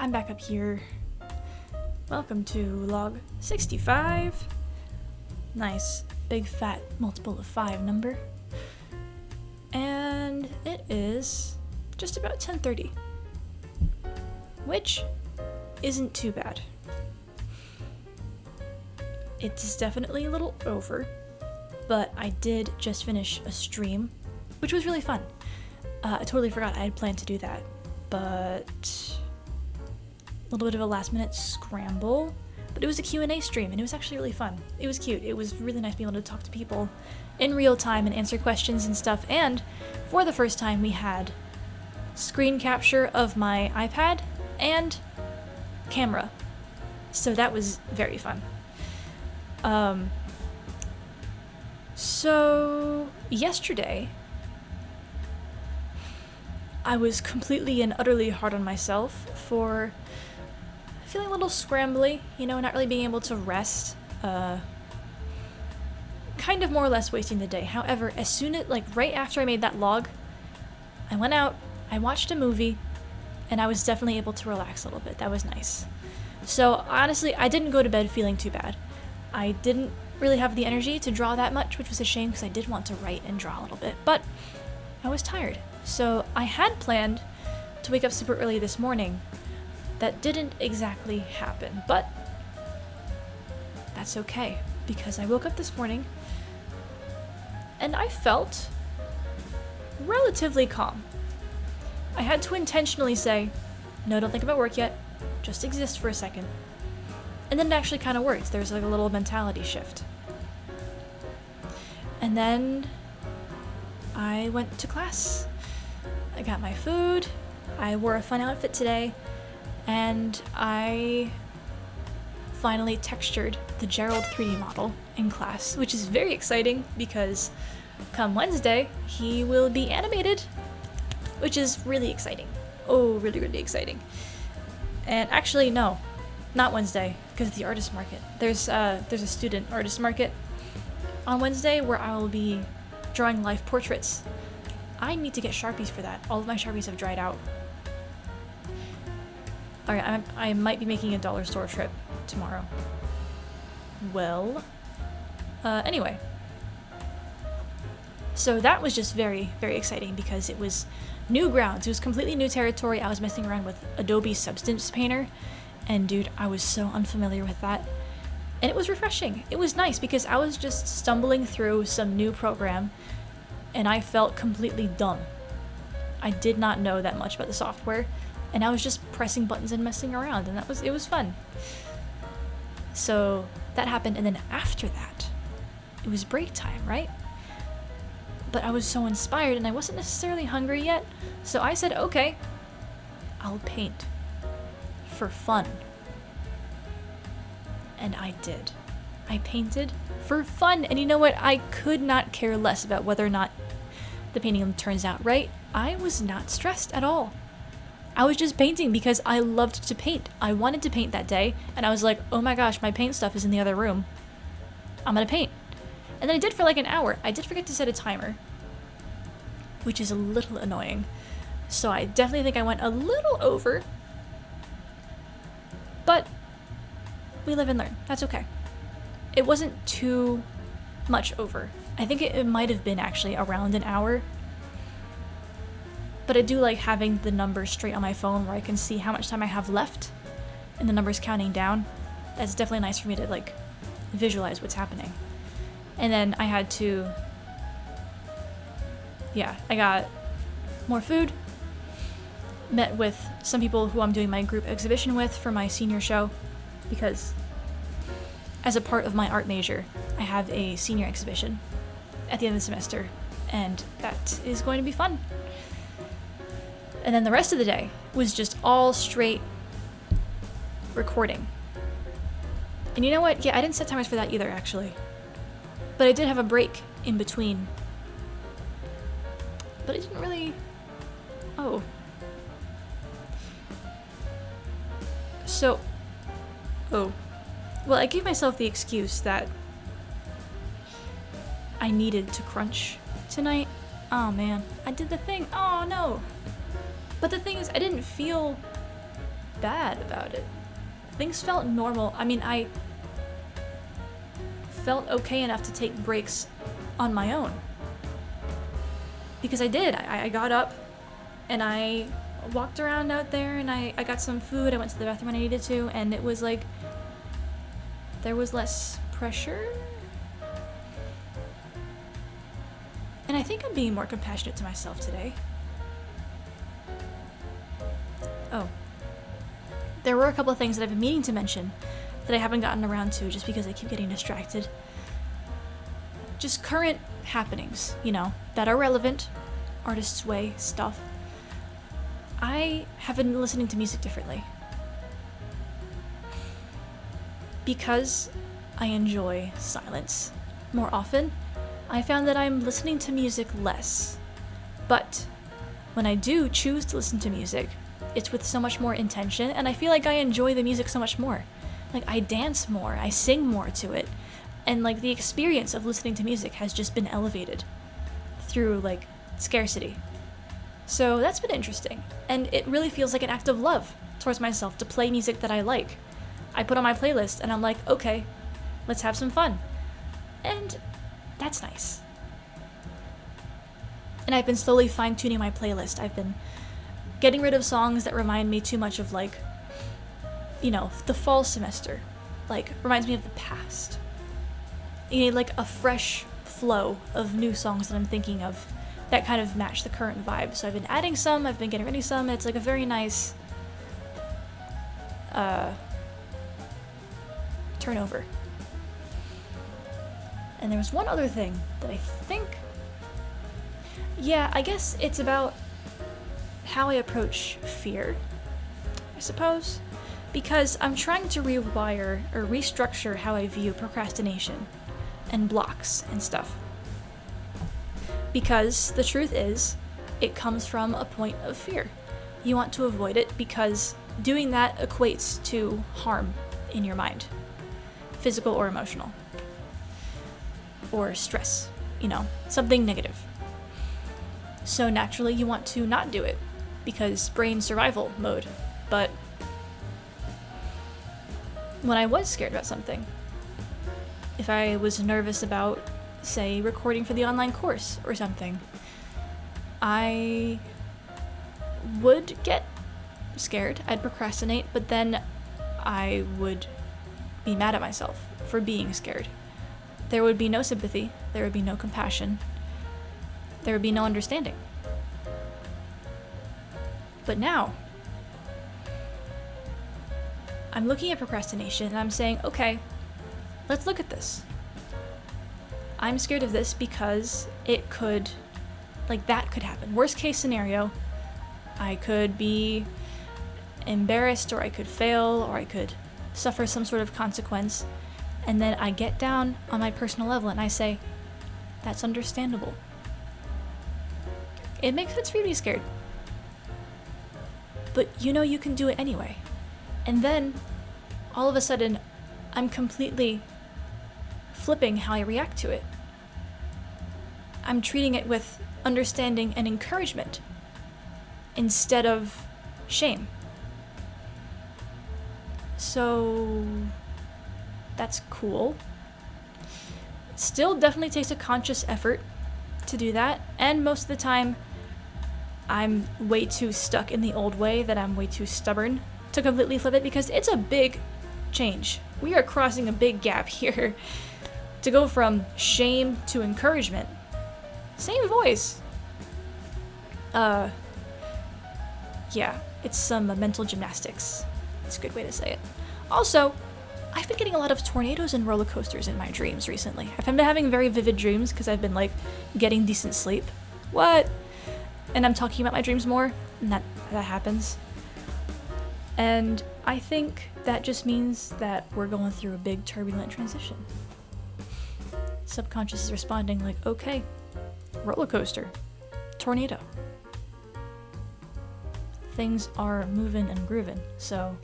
I'm back up here. Welcome to log 65. Nice big fat multiple of 5 number. And it is just about 10:30, which isn't too bad. It's definitely a little over, but I did just finish a stream, which was really fun. I totally forgot I had planned to do that, but a little bit of a last minute scramble, but it was a Q&A stream and it was actually really fun. It was cute. It was really nice being able to talk to people in real time and answer questions and stuff. And for the first time we had screen capture of my iPad and camera. So that was very fun. So yesterday I was completely and utterly hard on myself for feeling a little scrambly, not really being able to rest, kind of more or less wasting the day. However, as soon as, right after I made that log, I went out, I watched a movie, and I was definitely able to relax a little bit. That was nice. So honestly, I didn't go to bed feeling too bad. I didn't really have the energy to draw that much, which was a shame because I did want to write and draw a little bit, but I was tired. So I had planned to wake up super early this morning. That didn't exactly happen, but that's okay because I woke up this morning and I felt relatively calm. I had to intentionally say, no, don't think about work yet, just exist for a second. And then it actually kind of worked. There's like a little mentality shift. And then I went to class. I got my food. I wore a fun outfit today. And I finally textured the Gerald 3D model in class, which is very exciting because come Wednesday, he will be animated, which is really exciting. Oh, really, really exciting. And actually, no, not Wednesday, because of the artist market. There's a student artist market on Wednesday where I will be drawing life portraits. I need to get Sharpies for that. All of my Sharpies have dried out. Alright, I might be making a dollar store trip tomorrow. Well, anyway. So that was just very, very exciting because it was new grounds. It was completely new territory. I was messing around with Adobe Substance Painter, and dude, I was so unfamiliar with that. And it was refreshing. It was nice because I was just stumbling through some new program and I felt completely dumb. I did not know that much about the software. And I was just pressing buttons and messing around, and it was fun. So that happened, and then after that, it was break time, right? But I was so inspired, and I wasn't necessarily hungry yet, so I said, okay, I'll paint for fun. And I did. I painted for fun, and you know what? I could not care less about whether or not the painting turns out right. I was not stressed at all. I was just painting because I loved to paint. I wanted to paint that day, and I was like, oh my gosh, my paint stuff is in the other room. I'm gonna paint. And then I did for like an hour. I did forget to set a timer, which is a little annoying. So I definitely think I went a little over, but we live and learn. That's okay. It wasn't too much over. I think it might have been actually around an hour. But I do like having the numbers straight on my phone where I can see how much time I have left and the numbers counting down. That's definitely nice for me to like visualize what's happening. And then I had to, I got more food, met with some people who I'm doing my group exhibition with for my senior show, because as a part of my art major, I have a senior exhibition at the end of the semester, and that is going to be fun. And then the rest of the day was just all straight recording. And you know what? Yeah, I didn't set timers for that either, actually. But I did have a break in between. But I didn't really... Oh. So... Oh. Well, I gave myself the excuse that I needed to crunch tonight. Oh man, I did the thing. Oh no. But the thing is, I didn't feel bad about it. Things felt normal. I mean, I felt okay enough to take breaks on my own. Because I did. I got up and I walked around out there and I got some food. I went to the bathroom when I needed to, and it was like there was less pressure. And I think I'm being more compassionate to myself today. Oh. There were a couple of things that I've been meaning to mention that I haven't gotten around to just because I keep getting distracted. Just current happenings, that are relevant, artist's way stuff. I have been listening to music differently. Because I enjoy silence more often, I found that I'm listening to music less. But when I do choose to listen to music, it's with so much more intention, and I feel like I enjoy the music so much more. Like, I dance more, I sing more to it, and like the experience of listening to music has just been elevated through like scarcity. So that's been interesting, and it really feels like an act of love towards myself to play music that I like. I put on my playlist and I'm like, okay, let's have some fun. And that's nice. And I've been slowly fine-tuning my playlist. I've been getting rid of songs that remind me too much of like, the fall semester. Like, reminds me of the past. You need like a fresh flow of new songs that I'm thinking of that kind of match the current vibe. So I've been adding some, I've been getting rid of some. It's like a very nice turnover. And there was one other thing that I think, I guess it's about how I approach fear, I suppose, because I'm trying to rewire or restructure how I view procrastination and blocks and stuff. Because the truth is, it comes from a point of fear. You want to avoid it because doing that equates to harm in your mind, physical or emotional, or stress, something negative. So naturally you want to not do it because brain survival mode. But when I was scared about something, if I was nervous about, say, recording for the online course or something, I would get scared, I'd procrastinate, but then I would be mad at myself for being scared. There would be no sympathy, there would be no compassion, there would be no understanding. But now, I'm looking at procrastination and I'm saying, okay, let's look at this. I'm scared of this because it could, that could happen. Worst case scenario, I could be embarrassed, or I could fail, or I could suffer some sort of consequence. And then I get down on my personal level and I say, that's understandable. It makes sense for you to be scared. But you can do it anyway. And then, all of a sudden, I'm completely flipping how I react to it. I'm treating it with understanding and encouragement instead of shame. So that's cool. Still definitely takes a conscious effort to do that, and most of the time I'm way too stuck in the old way that I'm way too stubborn to completely flip it, because it's a big change. We are crossing a big gap here to go from shame to encouragement. Same voice. It's some mental gymnastics. It's a good way to say it. Also, I've been getting a lot of tornadoes and roller coasters in my dreams recently. I've been having very vivid dreams because I've been getting decent sleep. What? And I'm talking about my dreams more, and that happens. And I think that just means that we're going through a big turbulent transition. Subconscious is responding like, okay, roller coaster, tornado. Things are moving and grooving, so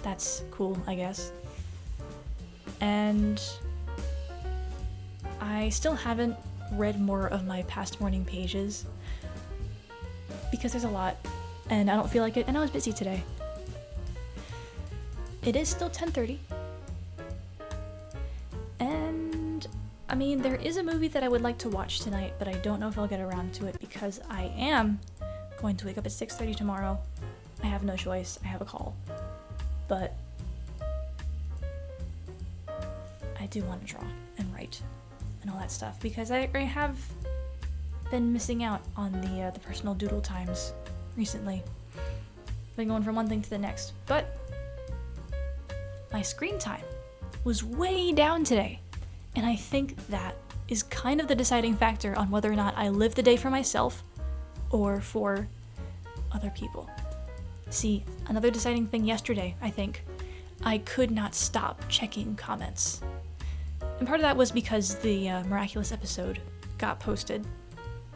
that's cool, I guess. And I still haven't read more of my past morning pages because there's a lot and I don't feel like it, and I was busy today. It is still 10:30. And, I mean, there is a movie that I would like to watch tonight, but I don't know if I'll get around to it because I am going to wake up at 6:30 tomorrow. I have no choice. I have a call. But I do want to draw and write and all that stuff because I have been missing out on the personal doodle times recently. Been going from one thing to the next, but my screen time was way down today, and I think that is kind of the deciding factor on whether or not I live the day for myself or for other people. See, another deciding thing yesterday, I think, I could not stop checking comments. And part of that was because the miraculous episode got posted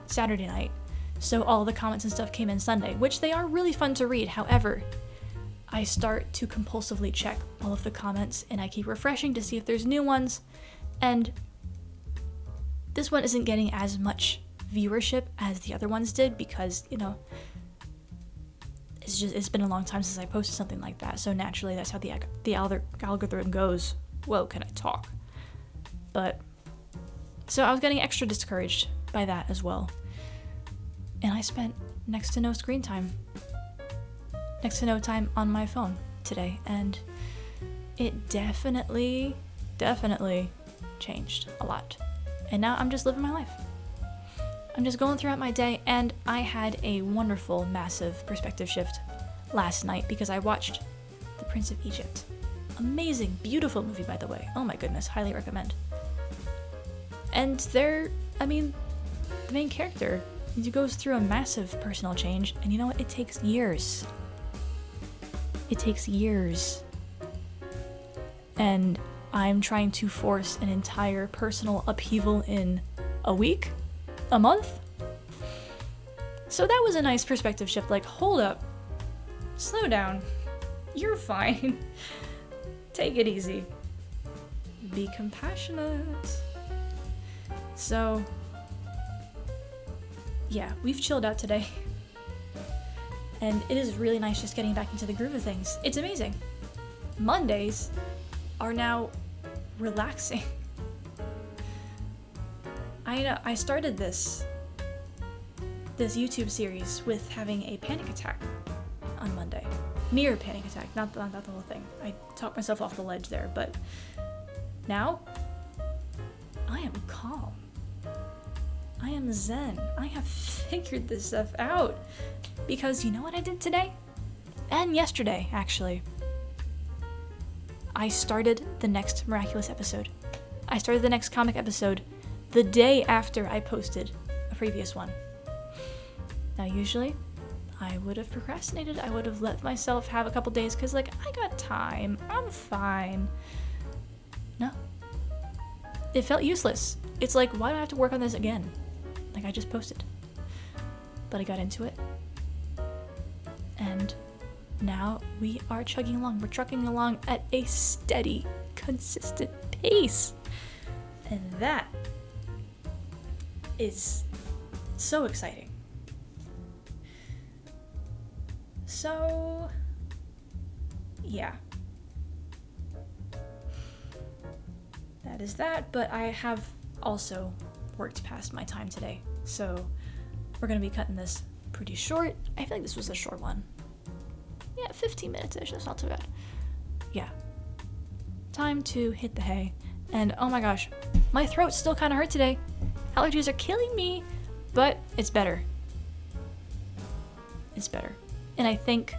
Saturday night, so all the comments and stuff came in Sunday, which they are really fun to read. However, I start to compulsively check all of the comments, and I keep refreshing to see if there's new ones, and this one isn't getting as much viewership as the other ones did because, you know, it's been a long time since I posted something like that, so naturally that's how the algorithm goes. Whoa, can I talk? But, so I was getting extra discouraged by that as well. And I spent next to no screen time. Next to no time on my phone today. And it definitely changed a lot. And now I'm just living my life. I'm just going throughout my day, and I had a wonderful, massive perspective shift last night because I watched The Prince of Egypt. Amazing, beautiful movie, by the way. Oh my goodness, highly recommend. And the main character, he goes through a massive personal change, and you know what? It takes years. It takes years. And I'm trying to force an entire personal upheaval in a week? A month? So that was a nice perspective shift, like, hold up. Slow down. You're fine. Take it easy. Be compassionate. So, yeah, we've chilled out today. And it is really nice just getting back into the groove of things. It's amazing. Mondays are now relaxing. I started this YouTube series with having a panic attack on Monday. Near panic attack, not the whole thing. I talked myself off the ledge there, but now I am calm. I am zen. I have figured this stuff out. Because you know what I did today? And yesterday, actually. I started the next miraculous episode. I started the next comic episode the day after I posted a previous one. Now, usually, I would have procrastinated. I would have let myself have a couple days because, like, I got time. I'm fine. No. It felt useless. It's like, why do I have to work on this again? Like, I just posted. But I got into it. And now we are chugging along. We're trucking along at a steady, consistent pace. And that is so exciting. So, yeah. That is that, but I have also worked past my time today. So, we're going to be cutting this pretty short. I feel like this was a short one. Yeah, 15 minutes-ish, that's not too bad. Yeah. Time to hit the hay. And oh my gosh, my throat still kind of hurt today. Allergies are killing me, but it's better. It's better. And I think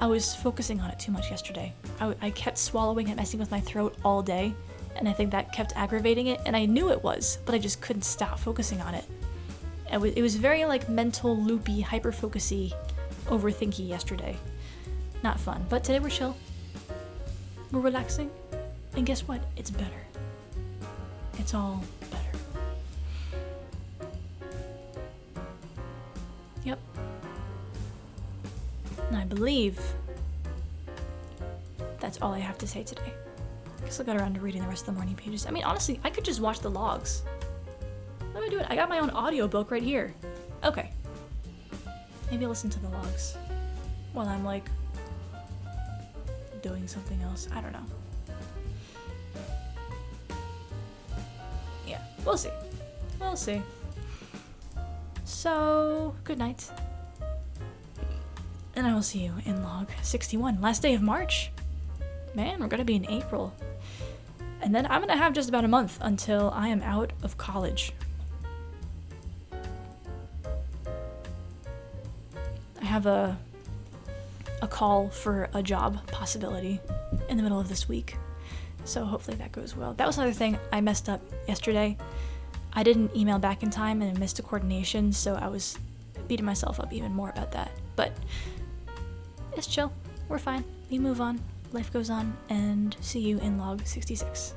I was focusing on it too much yesterday. I kept swallowing and messing with my throat all day, and I think that kept aggravating it, and I knew it was, but I just couldn't stop focusing on it. It was very like mental loopy, hyper-focusy, overthinky yesterday. Not fun, but today we're chill. We're relaxing, and guess what? It's better. It's all better. Yep. And I believe that's all I have to say today. I guess I'll get around to reading the rest of the morning pages. I mean, honestly, I could just watch the logs. What am I doing? I got my own audiobook right here. Okay. Maybe I'll listen to the logs while I'm like doing something else. I don't know. Yeah, we'll see. We'll see. So, good night. And I will see you in log 61. Last day of March. Man, we're gonna be in April. And then I'm gonna have just about a month until I am out of college. I have a call for a job possibility in the middle of this week. So hopefully that goes well. That was another thing I messed up yesterday. I didn't email back in time and I missed a coordination, so I was beating myself up even more about that. But it's chill. We're fine. We move on. Life goes on, and see you in log 66.